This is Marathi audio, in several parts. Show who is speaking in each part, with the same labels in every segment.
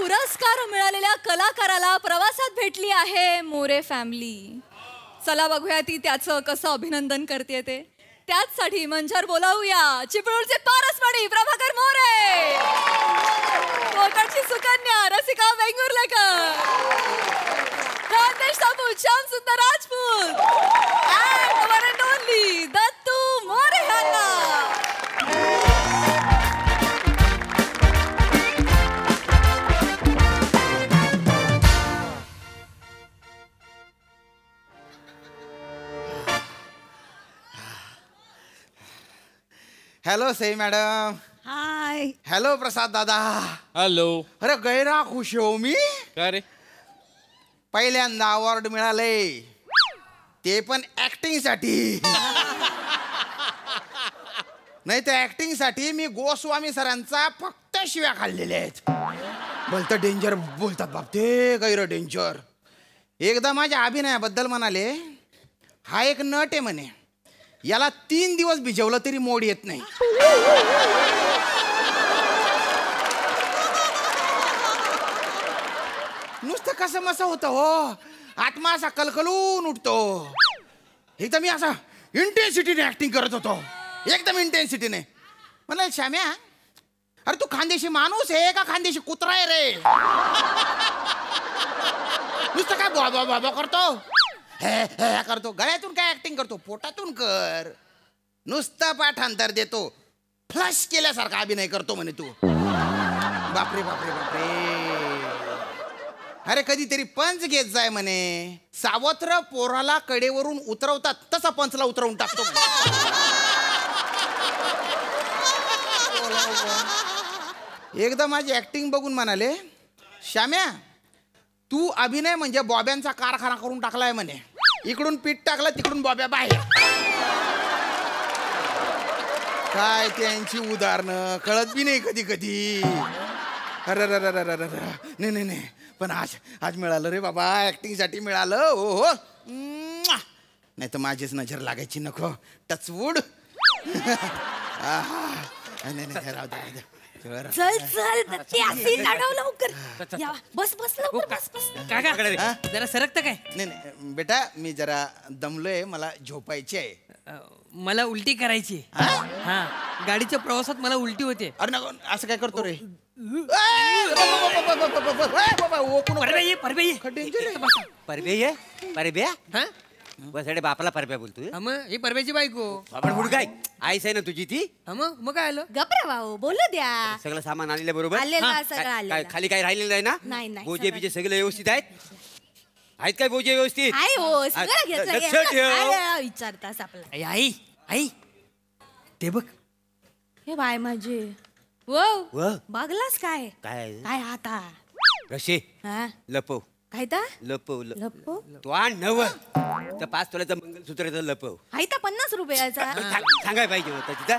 Speaker 1: पुरस्कार मिळालेल्या कलाकाराला प्रवासात भेटली आहे मोरे फॅमिली. चला बघूया ती त्याचं कसं अभिनंदन करते ते. त्याचसाठी मंचावर बोलावूया चिपळूणचे पारसमणी प्रभाकर मोरे, कोकणची सुकन्या रसिका वेंगुर्लेकर, खानदेश साबू श्याम सुंदर Rajput and one and only Dattu More यांना.
Speaker 2: Hello Sai madam.
Speaker 1: Hi.
Speaker 2: Hello Prasad दादा.
Speaker 3: हॅलो.
Speaker 2: अरे गैरा खुश हो मी.
Speaker 3: काय रे?
Speaker 2: पहिल्यांदा अवॉर्ड मिळाले, ते पण ऍक्टिंग साठी. नाही तर ऍक्टिंग साठी मी गोस्वामी सरांचा फक्त शिव्या खाल्लेल्या आहेत. बोलतं डेंजर बोलतात बाप ते, गैर डेंजर. एकदा माझ्या अभिनयाबद्दल म्हणाले, हा एक नट आहे म्हणे, याला 3 दिवस भिजवलं तरी मोड येत नाही. नुसतं कसं मसं होतं हो, आत्मा असा कलकलून उठतो. एकदम मी असा इंटेन्सिटीने ऍक्टिंग करत होतो, एकदम इंटेन्सिटीने. म्हणलं श्याम्या, अरे तू खानदेशी माणूस आहे का खानदेशी कुत्रा आहे रे? नुसतं काय बाबा बाबा करतो, हे करतो. गळ्यातून काय ऍक्टिंग करतो, पोटातून कर. नुसतं पाठांतर देतो, फ्लश केल्यासारखा अभिनय करतो म्हणे तू. बापरे बापरे बापरे. अरे कधीतरी पंच घेत जाय म्हणे. सावत्र पोराला कडेवरून उतरवतात तसा पंचला उतरवून टाकतो. एकदा माझी ऍक्टिंग बघून म्हणाले, श्याम्या तू अभिनय म्हणजे बॉब्यांचा कारखाना करून टाकलाय म्हणे. इकडून पीठ टाकलं, तिकडून बॉब्या बाहेर. काय त्यांची उदाहरणं कळत बी नाही कधी कधी. अरे नाही नाही नाही, पण आज मिळालं रे बाबा, ऍक्टिंग साठी मिळालं. हो हो, नाही तर माझीच नजर लागायची नको. टचवूड. नाही नाही, राहू दे.
Speaker 1: चल चल दत्ती, अशी लढव लवकर. या, बस बस लवकर, बस बस.
Speaker 4: काय काय जरा सरकत काय?
Speaker 2: नाही नाही बेटा, मी जरा दमलोय, मला झोपायची आहे.
Speaker 4: मला उलटी करायची. हा, गाडीच्या प्रवासात मला उलटी होते.
Speaker 2: अरे नको, असं काय करतो रे?
Speaker 5: बसडे बापाला परब्या बोलतोय.
Speaker 4: मग ही परब्याची बायको.
Speaker 5: आपण हुडकाय आईस आहे ना तुझी ती.
Speaker 4: मग काय आलं?
Speaker 1: गप्रे भाऊ बोलू द्या.
Speaker 5: सगळं सामान आणलेलं बरोबर?
Speaker 1: सगळं
Speaker 5: खाली काही राहिलेलं नाही ना?
Speaker 1: नाही नाही.
Speaker 5: बोजे बिजे सगळे व्यवस्थित आहेत? आहेत काय बोजे व्यवस्थित?
Speaker 1: आहे हो, सगळं घेतलं. विचारतास आपलं.
Speaker 4: आई आई ते बघ,
Speaker 1: हे बाय माझे. वो बघलास काय?
Speaker 5: काय
Speaker 1: काय आता
Speaker 5: रशे लपव.
Speaker 1: काय ता
Speaker 5: लपव
Speaker 1: लपो
Speaker 5: तो आण नव तर 5 तोल्याचं मंगलसूत्र लपव.
Speaker 1: आहे ता 50 रुपयाचा.
Speaker 5: सांगाय पाहिजे होतं तिथं.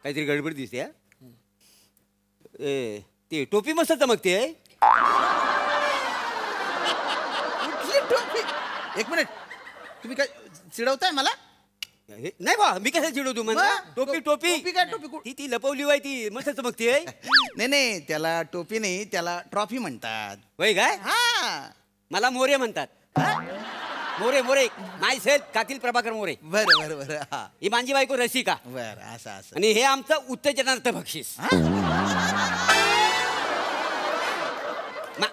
Speaker 5: काहीतरी गडबड दिसते. ते टोपी मस्त चमकते.
Speaker 2: टोपी. एक मिनिट, तुम्ही काय चिडवताय मला?
Speaker 5: नाही बा, मी कसं चिडवतो म्हणा. टोपी टोपी
Speaker 2: टोपी काय टोपी?
Speaker 5: ती लपवली वाय, ती मस्त चमकते.
Speaker 2: नाही नाही, त्याला टोपी नाही, त्याला ट्रॉफी म्हणतात.
Speaker 5: वय काय?
Speaker 2: हा,
Speaker 5: मला मोरे म्हणतात. मोरे मोरे माय सेल्फ कातील प्रभाकर मोरे.
Speaker 2: बरं बरं बरं. हा,
Speaker 5: ही माझी बायको रसिका.
Speaker 2: बरं, असं असं.
Speaker 5: आणि हे आमचं उत्तेजनार्थ बक्षीस.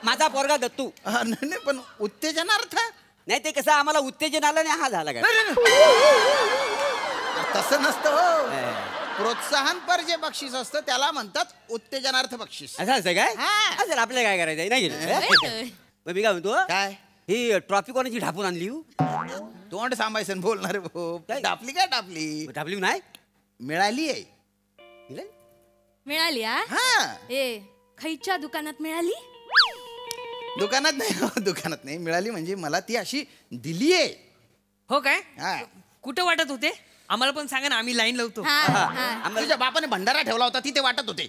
Speaker 5: माझा पोरगा दत्तू.
Speaker 2: नाही पण उत्तेजनार्थ
Speaker 5: नाही, ते कसं आम्हाला उत्तेजन आलं नाही, हा झाला काय?
Speaker 2: तसं नसतं हो. प्रोत्साहनपर जे बक्षीस असतं त्याला म्हणतात उत्तेजनार्थ बक्षीस.
Speaker 5: असं असं काय?
Speaker 2: हा.
Speaker 5: असं आपल्याला काय करायचं नाही गेलं. मी काय म्हणतो,
Speaker 2: काय
Speaker 5: ही ट्रॉफी कोणाची ढापून आणली?
Speaker 2: तोंड सांभायचं बोलणार भाऊ. टापली काय? टापली
Speaker 5: ढापली नाही,
Speaker 2: मिळाली आहे.
Speaker 1: मिळाली.
Speaker 2: हा,
Speaker 1: ए खैच्या दुकानात मिळाली?
Speaker 2: दुकानात नाही, दुकानात नाही मिळाली, म्हणजे मला ती अशी दिली आहे.
Speaker 4: हो काय?
Speaker 2: हा.
Speaker 4: कुठं वाटत होते? आम्हाला पण सांगा ना, आम्ही लाईन लावतो.
Speaker 2: तुझ्या बापाने भंडारा ठेवला होता, तिथे वाटत होते.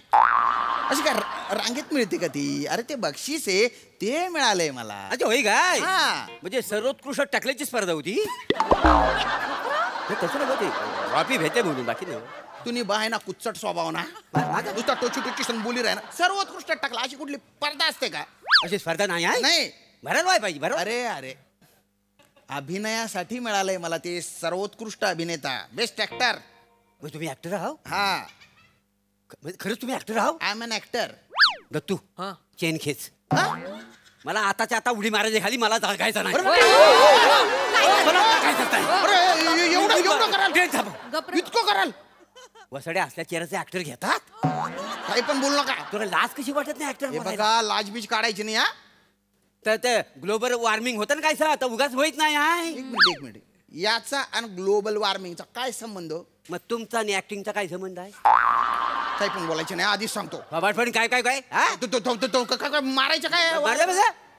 Speaker 2: अशी काय रांगेत मिळते का ती? अरे ते बक्षीस आहे, ते मिळालंय मला.
Speaker 5: अच्छा, होय काय?
Speaker 2: हा.
Speaker 5: म्हणजे सर्वोत्कृष्ट टाकल्याची स्पर्धा होती. तसं नव्हते, ट्रॉफी भेटे म्हणून, बाकी नाही.
Speaker 2: तुम्ही आहे ना कुच्चट स्वभाव ना नुसता टोची टोची सण बोली राही ना सर्वोत्कृष्ट टाकला अशी कुठली स्पर्धा असते का
Speaker 5: अशी स्पर्धा नाही आहे
Speaker 2: नाही
Speaker 5: भरायला व्हाय पाहिजे बरोबर
Speaker 2: अरे अरे अभिनयासाठी मिळालंय मला ते सर्वोत्कृष्ट अभिनेता बेस्ट ऍक्टर
Speaker 5: मग तुम्ही ऍक्टर आहो
Speaker 2: हा
Speaker 5: म्हणजे खरंच तुम्ही ऍक्टर आहो
Speaker 2: I am an actor
Speaker 5: Dattu chain खेच मला आताच्या आता उडी मारायची खाली मला जागायचं नाही मला जागायचंच नाही.
Speaker 2: एवढं कराल
Speaker 5: ट्रेन थांबव.
Speaker 2: इतकं कराल
Speaker 5: वसड्या असल्या चेहऱ्याचे ऍक्टर घेतात
Speaker 2: काही पण बोलू नका
Speaker 5: तुला लाज कशी वाटत नाही
Speaker 2: हे
Speaker 5: ऍक्टर
Speaker 2: बघा लाजबीज काढायची नाही हा
Speaker 5: तर ते ग्लोबल वॉर्मिंग होतं ना काय सर आता उगाच होईत नाही आहे
Speaker 2: एक मिनिट याचा आणि ग्लोबल वॉर्मिंगचा काय संबंध
Speaker 5: मग तुमचा आणि ऍक्टिंगचा काय संबंध आहे
Speaker 2: काही पण बोलायचं नाही आधीच सांगतो
Speaker 5: पण काय काय काय हा?
Speaker 2: काय मारायचं काय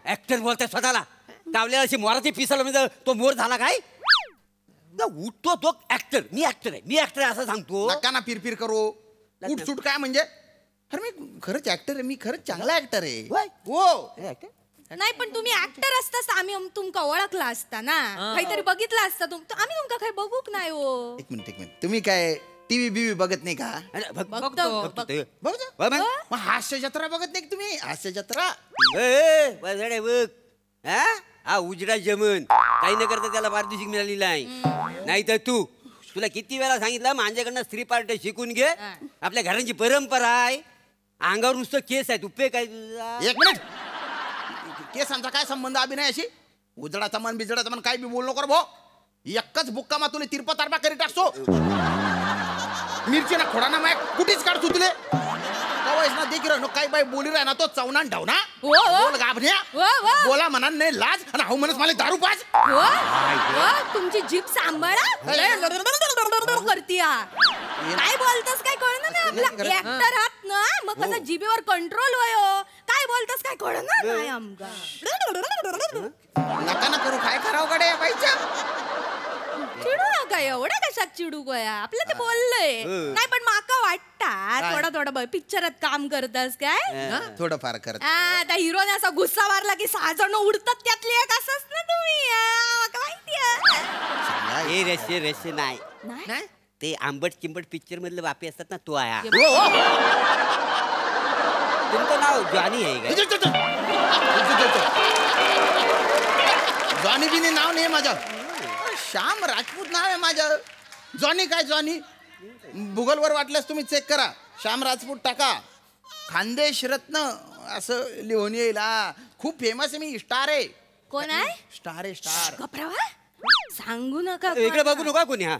Speaker 5: ऍक्टर बोलताय स्वतःला कावल्याला अशी मोराची पिसाला म्हणजे तो मोर झाला काय उठतो तो ऍक्टर मी ऍक्टर आहे असं सांगतो
Speaker 2: नका ना फिरफिर करू उठसूट काय म्हणजे अरे मी खरंच ऍक्टर आहे मी खरंच चांगला ऍक्टर आहे
Speaker 5: होय?
Speaker 2: हो
Speaker 1: नाही पण तुम्ही ऍक्टर असतास आम्ही तुमका ओळखला असता ना काहीतरी बघितलं असता आम्ही तुमका काही बघूक नाही हो
Speaker 2: एक मिनिट तुम्ही काय टीव्ही बीव्ही बघत नाही का
Speaker 5: अरे,
Speaker 1: बघतो.
Speaker 2: बघतो
Speaker 5: होय मग?
Speaker 2: मग हास्य जत्रा बघत नाही का तुम्ही हास्य जत्रा
Speaker 5: वसडे बघ हा उजडा जमन काही न करता त्याला पारितोषिक मिळालेलं आहे नाही तर तुला किती वेळा सांगितलं माझ्याकडनं स्त्री पार्ट शिकून घे आपल्या घरांची परंपरा आहे अंगावर नुसतं केस आहे तुपे काय तुझा
Speaker 2: एक मिनिट केसांचा काय संबंध अभिनयाशी उजडाचा मन बिजडाचा मन काय बी बोल नको रे भाऊ एकच बुक्का मा तुला तिरपा तारपा करी टाकतो मिरची ना खोडा ना माय कुठेच काढतो तुले कवायस ना देखील नो काही बाई बोली राह ना तो चवना ढाव ना बोल गाभण्या बोला म्हणा नाही लाज आणि हाऊ म्हणस मला दारू पाच
Speaker 1: तुमची जीप सांभाळा करती काय बोलतस काय कळलं ना आपला ऍक्टर आहात ना मग कसं जीबीवर कंट्रोल होय काय बोलतस काय कळलं नाही आमका
Speaker 2: नका ना करू काय करावं कडे बाईच्या
Speaker 1: चिडू नका एवढं कशात चिडू गया आपलं ते बोललंय नाही पण माका वाटता थोडा पिक्चरात काम करतास काय
Speaker 2: थोडंफार करत
Speaker 1: त्या हिरोने असा गुस्सा मारला की 6 जण उडतात त्यातली एक असंच ना तुम्ही माका माहिती
Speaker 5: हे रेस्य नाही
Speaker 1: नाही
Speaker 5: ते आंबट चिंबट पिक्चर मधले बापे असतात ना तो आया तुमचं नाव जॉनी आहे का
Speaker 2: जॉनी बिनी नाव नाही माझं श्याम राजपूत नाव आहे माझं जॉनी काय जॉनी गुगलवर वाटल्यास तुम्ही चेक करा श्याम राजपूत टाका खानदेश रत्न असं लिहून येईल खूप फेमस आहे मी स्टार आहे
Speaker 1: कोण आहे
Speaker 2: स्टार आहे स्टार
Speaker 1: गप्रावा सांगू नका
Speaker 5: इकडे बघू नका कोणी हा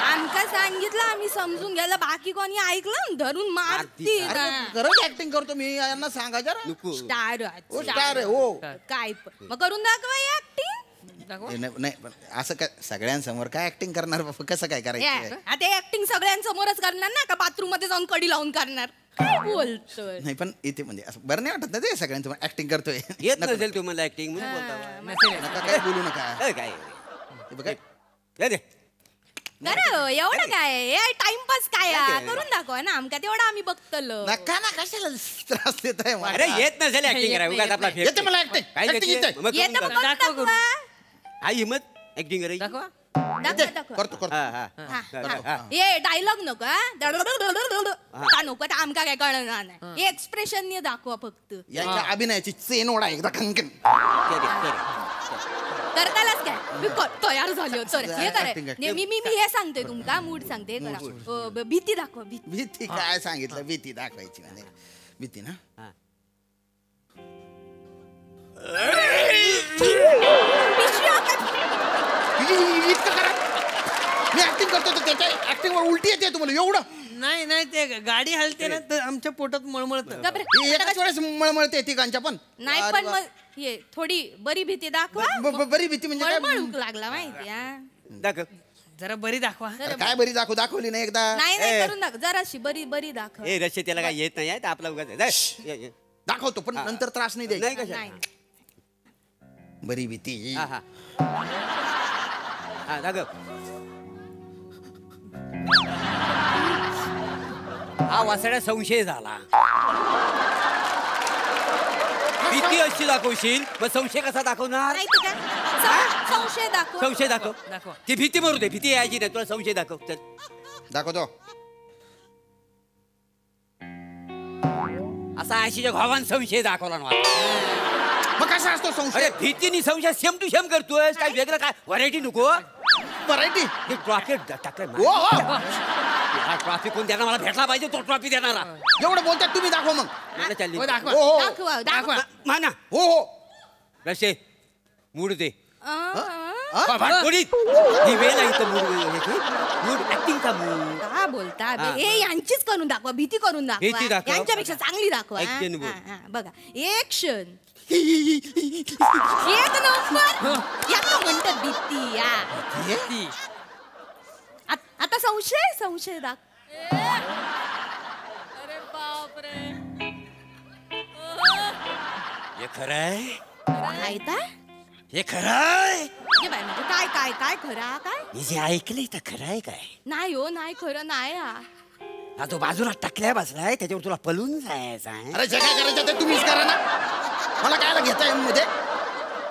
Speaker 1: आमका सांगितलं आम्ही समजून गेलं बाकी कोणी ऐकलं धरून मारती
Speaker 2: खरंच ऍक्टिंग करतो मी यांना सांगा जरा
Speaker 1: स्टार
Speaker 2: हो स्टार आहे हो
Speaker 1: काय मग करून दाखवा ऍक्टिंग
Speaker 2: नाही पण असं काय सगळ्यांसमोर काय ऍक्टिंग करणार बाबा कसं काय करायचं
Speaker 1: आता ऍक्टिंग सगळ्यांसमोरच करणार ना का बाथरूम मध्ये जाऊन कडी लावून करणार काय बोलतोय
Speaker 2: नाही पण इथे म्हणजे असं बरं नाही वाटत ना ते सगळ्यांसमोर ऍक्टिंग करतोय
Speaker 5: येत नसेल तुम्हाला ऍक्टिंग म्हणून बोलता
Speaker 2: नका काय बोलू नका
Speaker 5: काय
Speaker 2: हे बघा
Speaker 5: दे
Speaker 1: बरं एवढं काय टाइमपास काय करून दाखवा ना आमका तेवढं आम्ही बघतलो
Speaker 2: नका ना कशाला त्रास देत आहे
Speaker 5: अरे येत नसेल ऍक्टिंग करायला उगाच आपला फेक
Speaker 2: येते मला ऍक्टिंग
Speaker 5: काय
Speaker 2: ऍक्टिंग येते
Speaker 5: मग करून
Speaker 1: येतं मग
Speaker 5: दाखव.
Speaker 1: करून दाखवा.
Speaker 5: हा हिम्मत ऍक्टिंग करायची
Speaker 4: दाखवा
Speaker 1: दाखवा
Speaker 2: करतो करतो
Speaker 5: हा हा
Speaker 1: हा. ये डायलॉग नको का नको तर आमका काय कळणार नाही एक्सप्रेशन दाखवा फक्त
Speaker 2: यांच्या अभिनयाची चेनोडा एकदा खनखन
Speaker 1: करतालच काय मी तयार झाली होतो हे
Speaker 2: Acting,
Speaker 1: करे मी हे सांगते तुमका मूड सांगते करा भीती दाखवा भीती
Speaker 2: भीती काय सांगितलं भीती दाखवायची म्हणजे भीती ना
Speaker 5: हा.
Speaker 2: इतकं करा मी ऍक्टिंग करतो तर त्याच्या ऍक्टिंग वर उलटी येते तुम्हाला एवढं
Speaker 4: नाही नाही ते गाडी हलते ना तर आमच्या पोटात मळमळत
Speaker 2: एकाच वेळेस मळमळते तिघांच्या पण
Speaker 1: नाही पण मग ये थोडी बरी भीती दाखवा
Speaker 2: बरी भीती म्हणजे काय?
Speaker 1: मळमळूक लागला माहिती
Speaker 5: दाखव
Speaker 4: जरा बरी दाखवा
Speaker 2: काय बरी दाखवली नाही एकदा
Speaker 1: नाही नाही करून दाखव जराशी बरी दाखव
Speaker 5: ए रश्य त्याला काय येत नाही आहे आपला उगाच आहे. जा. ये.
Speaker 2: दाखवतो पण नंतर त्रास नाही
Speaker 5: नाही
Speaker 2: द्यायचा
Speaker 5: कशा
Speaker 1: नाही
Speaker 2: बरी भीती
Speaker 5: हा हा हा दाखव हा वासड्या संशय झाला भीती अशी दाखवशील मग संशय कसा दाखवणार
Speaker 1: नाही तर काय संशय दाखव
Speaker 5: संशय दाखव
Speaker 4: दाखवा.
Speaker 5: ती भीती मरू दे भीती यायची नाही तुला संशय दाखव चल
Speaker 2: दाखवतो.
Speaker 5: असा आशीच्या भावान संशय दाखवला ना.
Speaker 2: मग कसा असतो संशय?
Speaker 5: अरे भीतीनी संशय सेम टू सेम करतोय. काय वेगळं काय व्हरायटी नको.
Speaker 2: व्हरायटी.
Speaker 5: हे ट्रॉफी टाकलाय.
Speaker 2: हो हो.
Speaker 5: ट्रॉफी कोण देणार? मला भेटला पाहिजे तो ट्रॉफी देणारा.
Speaker 2: एवढं बोलतात तुम्ही, दाखवा मग.
Speaker 5: मला चालली.
Speaker 4: हो, दाखवा.
Speaker 2: हो हो
Speaker 3: दाखवा दाखवा
Speaker 5: माना
Speaker 2: हो हो.
Speaker 5: रशे मूड दे.
Speaker 2: हा?
Speaker 5: ही वेळ आहे तर मूड ऍक्टिंगचा मूड.
Speaker 3: का बोलता
Speaker 5: हा.
Speaker 3: हे यांचीच करून दाखवा, भीती करून
Speaker 5: भीती
Speaker 3: दाखवा,
Speaker 5: दाखवा.
Speaker 3: यांच्यापेक्षा चांगली दाखवा. हा,
Speaker 5: Action बोल.
Speaker 3: हा, हा, बघा एक्शन. एक नंबर. याला म्हणतात भीती. हा.
Speaker 4: ती.
Speaker 3: आता संशय संशय दाख.
Speaker 1: अरे बापरे.
Speaker 5: हे खरंय.
Speaker 3: काय ता?
Speaker 5: हे खरंय.
Speaker 3: ये बाय, म्हणजे काय काय काय खरा काय
Speaker 5: मी जे ऐकलंय तर खरंय काय?
Speaker 3: नाही हो, नाही खरं नाही. हा
Speaker 5: हा तो बाजूला टाकलाय बसलाय त्याच्यावर तुला पळून जायचं आहे.
Speaker 2: अरे जे काय करायचं ते तुम्हीच करा ना. मला कायला घेताय मध्ये?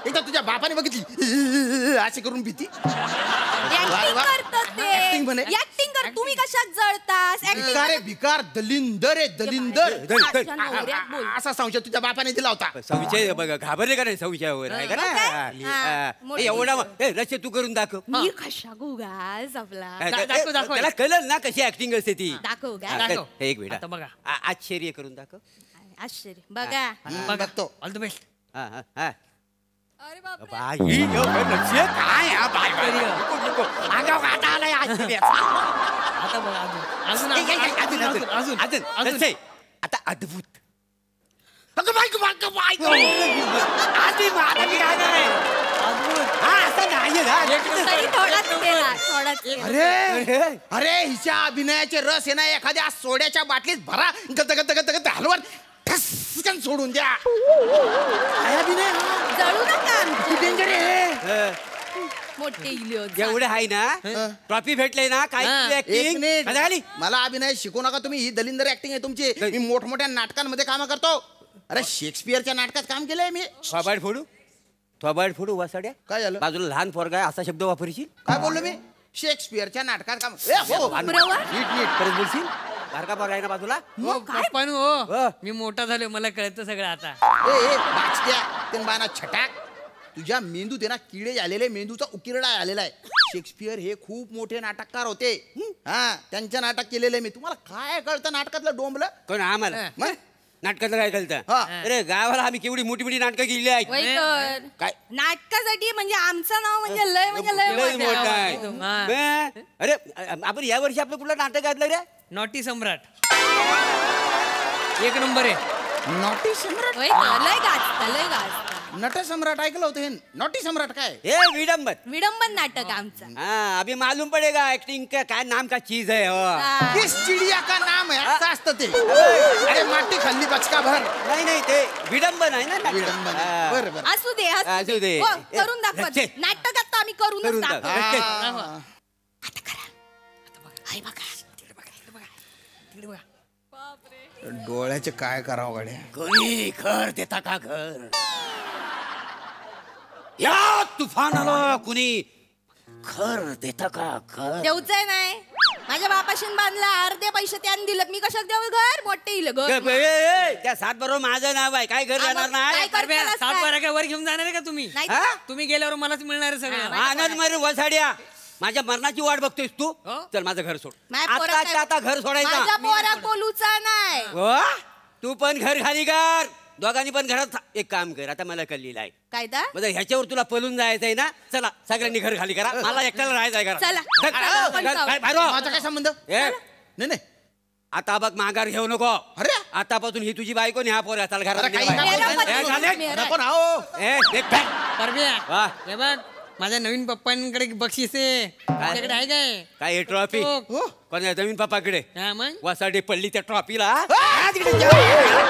Speaker 2: एकदा तुझ्या बापाने बघितली अशी करून भीती.
Speaker 3: ऍक्टिंग करतात ते.
Speaker 2: Acting म्हणे.
Speaker 3: ऍक्टिंग कर. तुम्ही कशात जळतास?
Speaker 2: भिकार आहे भिकार. दलिंदर आहे दलिंदर.
Speaker 3: नवऱ्यात बोल.
Speaker 2: असा संशय तुझ्या बापाने दिला होता.
Speaker 5: संशय बघा घाबरले का नाही संशयावर आहे का
Speaker 3: मग
Speaker 5: ना?
Speaker 3: काय? हा, मोठी
Speaker 5: एवढा
Speaker 3: गोष्ट.
Speaker 5: रस्ते तू करून दाखव.
Speaker 3: मी कशा गुगास आपला
Speaker 4: दाखव, दाखव.
Speaker 5: त्याला कळलं ना कशी ऍक्टिंग असते ती.
Speaker 3: दाखव
Speaker 5: हा,
Speaker 3: का?
Speaker 4: दाखव.
Speaker 5: एक मिनिट
Speaker 4: आता बघा.
Speaker 5: आश्चर्य करून दाखव.
Speaker 3: आश्चर्य बघा.
Speaker 2: बघतो.
Speaker 4: All the best.
Speaker 5: हा हा हा.
Speaker 1: अरे बापरे.
Speaker 5: बाई, लक्ष्य काय हा, बाई, बाई, नको, नको. अंगावर काटा आलाय आश्चर्याचा.
Speaker 4: आता बघा अजून
Speaker 5: ए, ए, ए, अजून, अजून,
Speaker 4: अजून
Speaker 5: अजून,
Speaker 4: अजून.
Speaker 5: लक्ष्य. आता अद्भुत. अगं बाई, बाई, बाई, बाई. आधी मला मी काय नाही. हा, असं नाही ना.
Speaker 3: तरी थोडाच केला, थोडाच केला.
Speaker 2: अरे अरे हिच्या अभिनयाचे रस आहे ना एखाद्या सोड्याच्या बाटलीत भरा. गत गत गत गत हलवून ठसकन सोडून द्या. काय अभिनय हा?
Speaker 3: जळू नका
Speaker 2: किती डेंजर आहे.
Speaker 3: मोठे इलिओ.
Speaker 5: एवढे आहे ना ट्रॉफी भेटले ना काय
Speaker 4: हा,
Speaker 2: एक
Speaker 5: ऍक्टिंग
Speaker 2: मिनिट. मला अभिनय शिकू नका तुम्ही. ही दलिंदर ऍक्टिंग आहे तुमची. मी मोठमोठ्या नाटकांमध्ये काम करतो. अरे शेक्सपियरच्या नाटकात काम केलंय मी.
Speaker 5: थोबाड फोडू वासाड्या.
Speaker 2: काय झालं?
Speaker 5: बाजूला लहान पोरगा आहे असा शब्द वापरशील.
Speaker 2: काय बोललो मी? शेक्सपियरच्या नाटकात काम. ए, हो.
Speaker 3: बरोबर.
Speaker 2: नीट नीट.
Speaker 5: परत बोलशील बारका पोरगा आहे ना बाजूला.
Speaker 4: हो पप्पानू हो मी मोठा झालो मला कळतं सगळं आता.
Speaker 2: ए बाचक्या ते बाना छटाक. तुझ्या मेंदूत आहे ना किडे झालेले, मेंदूचा उकिरडा आलेला आहे. शेक्सपियर हे खूप मोठे नाटककार होते. हा त्यांच्या नाटक केलेले मी. तुम्हाला काय कळतं नाटकातलं डोंबलं?
Speaker 5: कोण आम्हाला
Speaker 2: मग
Speaker 5: नाटकाचं काय कळतं?
Speaker 2: हा.
Speaker 5: अरे गावाला आम्ही केवढी मोठी मोठी नाटकं केली आहेत.
Speaker 3: वैकर.
Speaker 5: काय
Speaker 3: नाटकासाठी म्हणजे आमचं नाव म्हणजे लय म्हणजे लय
Speaker 5: लय
Speaker 3: मोठं.
Speaker 5: मोठं आहे.
Speaker 4: हा.
Speaker 5: बे, अरे आपण या वर्षी आपलं कुठलं नाटक घातलं रे?
Speaker 4: नॉटी सम्राट. एक नंबर आहे.
Speaker 2: नॉटी सम्राट.
Speaker 3: वैकर, लय गाजता लय गाजता.
Speaker 2: नट सम्राट ऐकलं होतं हे. नॉटी सम्राट काय?
Speaker 5: हे विडंबन.
Speaker 3: विडंबन नाटक आमचं.
Speaker 5: हाँ अभी मालूम पड़ेगा एक्टिंग का क्या नाम का चीज है हो.
Speaker 3: हा.
Speaker 2: किस चिडिया का नाम है असं असतं ते. अरे माती खाल्ली बचका भर.
Speaker 5: नाही नाही ते विडंबन आहे ना नाटक.
Speaker 2: विडंबन.
Speaker 5: हा.
Speaker 2: बरं बरं.
Speaker 3: असू दे
Speaker 5: असू दे.
Speaker 3: हो, करून दाखवा.
Speaker 5: लक्ष्य.
Speaker 3: नाटक आता आम्ही करूनच
Speaker 5: करून
Speaker 3: दाखवू.
Speaker 5: दाखव. लक्ष्य.
Speaker 2: हा.
Speaker 3: आता करा. हाय बघा.
Speaker 4: तिकडे बघा.
Speaker 2: डोळ्याचे काय करावं गड्या.
Speaker 5: कोणी घर देता का घर? या तुफान आलं कुणी घर देता का घर?
Speaker 3: देऊचंय नाही. माझ्या बापाशीन बांधला, अर्धे पैसे त्याने दिलं. मी कशात देऊ घर? मोठे इल घर.
Speaker 5: त्या सात बरोबर माझं नाव आहे काय घर
Speaker 3: हा,
Speaker 5: देणार
Speaker 3: मग
Speaker 5: नाही.
Speaker 3: काय
Speaker 4: अरे बे,
Speaker 3: करतालच
Speaker 4: सात
Speaker 3: काय?
Speaker 4: बारा काय वर घेऊन जाणार आहे का तुम्ही?
Speaker 3: नाही.
Speaker 5: हा?
Speaker 4: तुम्ही गेल्यावर मलाच मिळणार आहे सगळं.
Speaker 5: आनंद मर वसाड्या माझ्या मरणाची वाट बघतोयस तू.
Speaker 4: हो?
Speaker 5: चल माझं घर सोड.
Speaker 3: माझ्या पोरा
Speaker 5: आता आता घर
Speaker 3: माझ्या
Speaker 5: सोडायचं.
Speaker 3: पोरा कोलूचा नाही.
Speaker 5: हो? तू पण घर खाली कर. दोघांनी पण घरात एक काम कर. आता मला कळलेलं आहे
Speaker 3: काय दा?
Speaker 5: म्हणजे ह्याच्यावर तुला पळून जायचंय ना. चला सगळ्यांनी घर खाली करा. मला एकट्याला राहायचं आहे घरात.
Speaker 3: चला.
Speaker 5: चल,
Speaker 3: चला, आपण
Speaker 5: चल,
Speaker 3: जाऊ.
Speaker 5: बाहेर, बाहेर हो.
Speaker 2: माझा काय संबंध?
Speaker 5: ए,
Speaker 2: नाही नाही.
Speaker 5: आता बघ माघार घेऊ नको.
Speaker 2: अरे
Speaker 5: आतापासून ही तुझी बायको आणि हा पोर चल घरात
Speaker 2: अरे काही
Speaker 5: निघ बाहेर.
Speaker 3: मेरा पण
Speaker 5: ए, चालेल?
Speaker 3: मेरा.
Speaker 2: नको ना हो.
Speaker 5: ए, निघ बाहेर.
Speaker 4: परब्या
Speaker 5: वा.
Speaker 4: हे बघ माझ्या नवीन पप्पांकडे बक्षीस आहे त्याच्याकडे आहे काय?
Speaker 5: काय हे ट्रॉफी
Speaker 4: हो.
Speaker 2: हो.
Speaker 5: कोणा जमीन पप्पाकडे
Speaker 4: हा मग
Speaker 5: वासाडे पडली त्या ट्रॉफीला.
Speaker 2: आ, तिकडे जा. अरे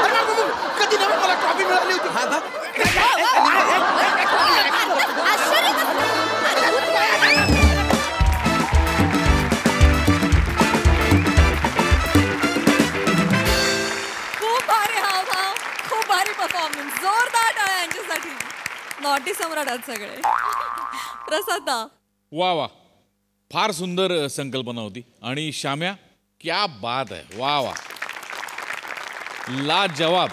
Speaker 2: बाबा, कधी नव्हे मला ट्रॉफी मिळाली होती.
Speaker 5: हा बघ.
Speaker 3: आश्चर्य कसलं?
Speaker 1: खूप भारी हावभाव, खूप भारी परफॉर्मन्स. जोरदार टाळ्या यांच्यासाठी. नॉटी सम्राट आहेत सगळे. प्रसादा
Speaker 6: वा वा फार सुंदर संकल्पना होती आणि श्याम्या क्या बात आहे, वा वा, ला जवाब.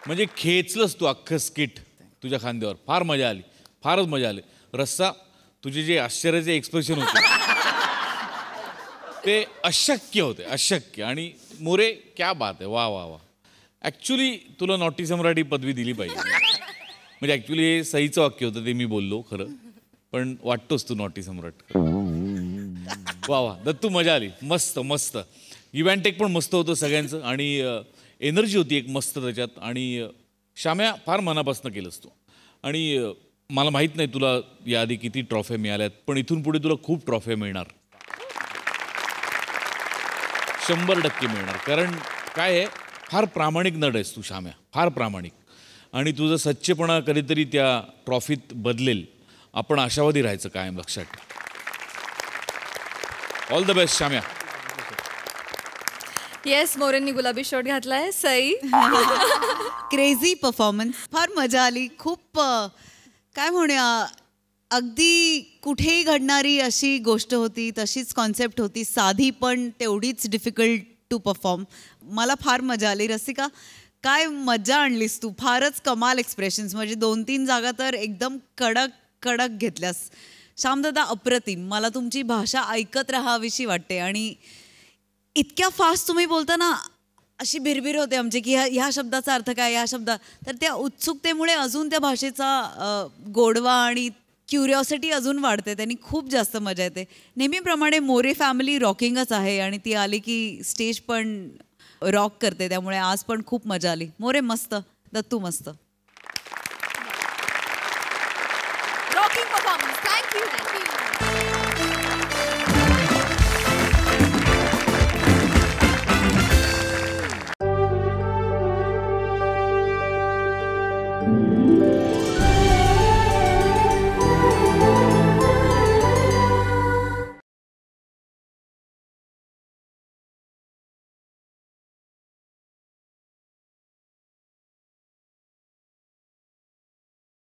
Speaker 6: म्हणजे खेचलंस तू अख्खं स्किट तुझ्या खांद्यावर. फार मजा आली, फारच मजा आली. रस्सा, तुझे जे आश्चर्याचे एक्सप्रेशन होते ते अशक्य होते, अशक्य. आणि मोरे क्या बात आहे, वा वा वा. ॲक्च्युली तुला नॉटी सम्राट पदवी दिली पाहिजे. म्हणजे ॲक्च्युली हे सहीचं वाक्य होतं, ते मी बोललो खरं, पण वाटतोस तू नॉटी सम्राट. वा वा दत्तू, मजा आली, मस्त मस्त. इव्हॅन टेक पण मस्त होतं सगळ्यांचं आणि एनर्जी होती एक मस्त त्याच्यात. आणि श्याम्या फार मनापासून केलंस तू. आणि मला माहीत नाही तुला याआधी किती ट्रॉफ्या मिळाल्यात, पण इथून पुढे तुला खूप ट्रॉफ्या मिळणार, 100% मिळणार. कारण काय आहे, फार प्रामाणिक नट आहेस तू श्याम्या, फार प्रामाणिक. आणि तुझं सच्चेपणा कधीतरी त्या ट्रॉफीत बदलेल. आपण आशावादी राहायचं कायम, लक्षात. ऑल द बेस्ट श्याम्या.
Speaker 1: येस, मोरेंनी गुलाबी शर्ट घातलाय. सई.
Speaker 7: क्रेझी परफॉर्मन्स, फार मजा आली. खूप काय म्हणूया, अगदी कुठेही घडणारी अशी गोष्ट होती, तशीच कॉन्सेप्ट होती, साधी पण तेवढीच डिफिकल्ट टू परफॉर्म. मला फार मजा आली. रसिका, काय मजा आणलीस तू, फारच कमाल एक्सप्रेशन्स. म्हणजे 2-3 जागा तर एकदम कडक कडक घेतल्यास. श्यामदादा, अप्रतिम. मला तुमची भाषा ऐकत राहावीशी वाटते. आणि इतक्या फास्ट तुम्ही बोलता ना, अशी भिरभिर होते आमची की ह्या शब्दाचा अर्थ काय, ह्या शब्द. तर त्या उत्सुकतेमुळे अजून त्या भाषेचा गोडवा आणि क्युरिओसिटी अजून वाढते. त्यांनी खूप जास्त मजा येते. नेहमीप्रमाणे मोरे फॅमिली रॉकिंगच आहे आणि ती आली की स्टेज पण रॉक करते. त्यामुळे आज पण खूप मजा आली. मोरे मस्त, दत्तू मस्त.